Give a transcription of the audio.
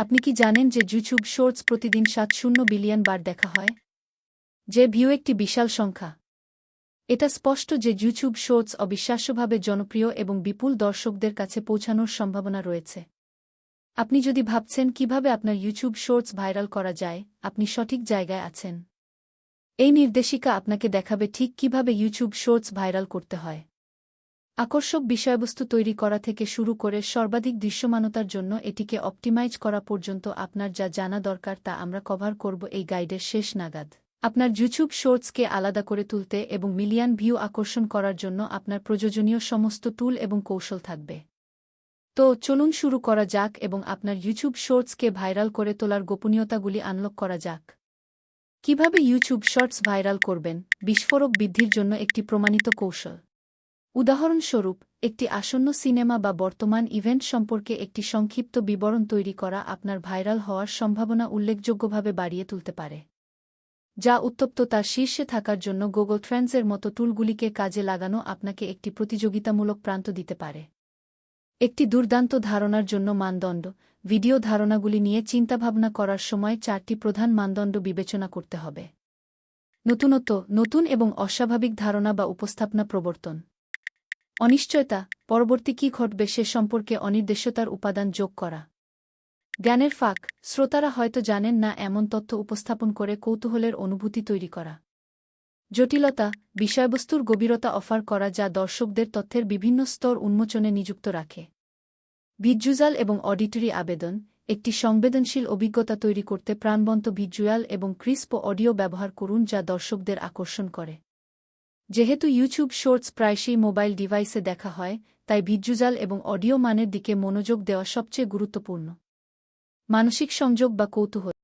আপনি কি জানেন যে ইউটিউব শর্টস প্রতিদিন ৭০ বিলিয়ন বার দেখা হয়? যে ভিউ একটি বিশাল সংখ্যা। এটা স্পষ্ট যে ইউটিউব শর্টস অবিশ্বাস্যভাবে জনপ্রিয় এবং বিপুল দর্শকদের কাছে পৌঁছানোর সম্ভাবনা রয়েছে। আপনি যদি ভাবছেন কিভাবে আপনার ইউটিউব শর্টস ভাইরাল করা যায়, আপনি সঠিক জায়গায় আছেন। এই নির্দেশিকা আপনাকে দেখাবে ঠিক কিভাবে ইউটিউব শর্টস ভাইরাল করতে হয়। আকর্ষক বিষয়বস্তু তৈরি করা থেকে শুরু করে সর্বাধিক দৃশ্যমানতার জন্য এটিকে অপটিমাইজ করা পর্যন্ত আপনার যা জানা দরকার তা আমরা কভার করব এই গাইডের শেষ নাগাদ। আপনার ইউটিউব শর্টসকে আলাদা করে তুলতে এবং মিলিয়ন ভিউ আকর্ষণ করার জন্য আপনার প্রয়োজনীয় সমস্ত টুল এবং কৌশল থাকবে। তো চলুন শুরু করা যাক এবং আপনার ইউটিউব শর্টসকে ভাইরাল করে তোলার গোপনীয়তাগুলি আনলক করা যাক। কিভাবে ইউটিউব শর্টস ভাইরাল করবেন? বিস্ফোরক বৃদ্ধির জন্য একটি প্রমাণিত কৌশল। উদাহরণস্বরূপ, একটি আসন্ন সিনেমা বা বর্তমান ইভেন্ট সম্পর্কে একটি সংক্ষিপ্ত বিবরণ তৈরি করা আপনার ভাইরাল হওয়ার সম্ভাবনা উল্লেখযোগ্যভাবে বাড়িয়ে তুলতে পারে। যা উত্তপ্ততার শীর্ষে থাকার জন্য গুগল ট্রেন্ডসের মতো টুলগুলিকে কাজে লাগানো আপনাকে একটি প্রতিযোগিতামূলক প্রান্ত দিতে পারে। একটি দুর্দান্ত ধারণার জন্য মানদণ্ড। ভিডিও ধারণাগুলি নিয়ে চিন্তাভাবনা করার সময় 4টি প্রধান মানদণ্ড বিবেচনা করতে হবে। নতুনত্ব, নতুন এবং অস্বাভাবিক ধারণা বা উপস্থাপনা প্রবর্তন। অনিশ্চয়তা, পরবর্তী কী ঘটবে সে সম্পর্কে অনির্দেশ্যতার উপাদান যোগ করা। জ্ঞানের ফাঁক, শ্রোতারা হয়তো জানেন না এমন তথ্য উপস্থাপন করে কৌতূহলের অনুভূতি তৈরি করা। জটিলতা, বিষয়বস্তুর গভীরতা অফার করা যা দর্শকদের তথ্যের বিভিন্ন স্তর উন্মোচনে নিযুক্ত রাখে। ভিজ্যুয়াল এবং অডিটরি আবেদন, একটি সংবেদনশীল অভিজ্ঞতা তৈরি করতে প্রাণবন্ত ভিজ্যুয়াল এবং ক্রিস্প অডিও ব্যবহার করুন যা দর্শকদের আকর্ষণ করে। যেহেতু ইউটিউব শর্টস প্রায়শই মোবাইল ডিভাইসে দেখা হয়, তাই ভিজ্যুয়াল এবং অডিও মানের দিকে মনোযোগ দেওয়া সবচেয়ে গুরুত্বপূর্ণ। মানসিক সংযোগ বা কৌতূহল।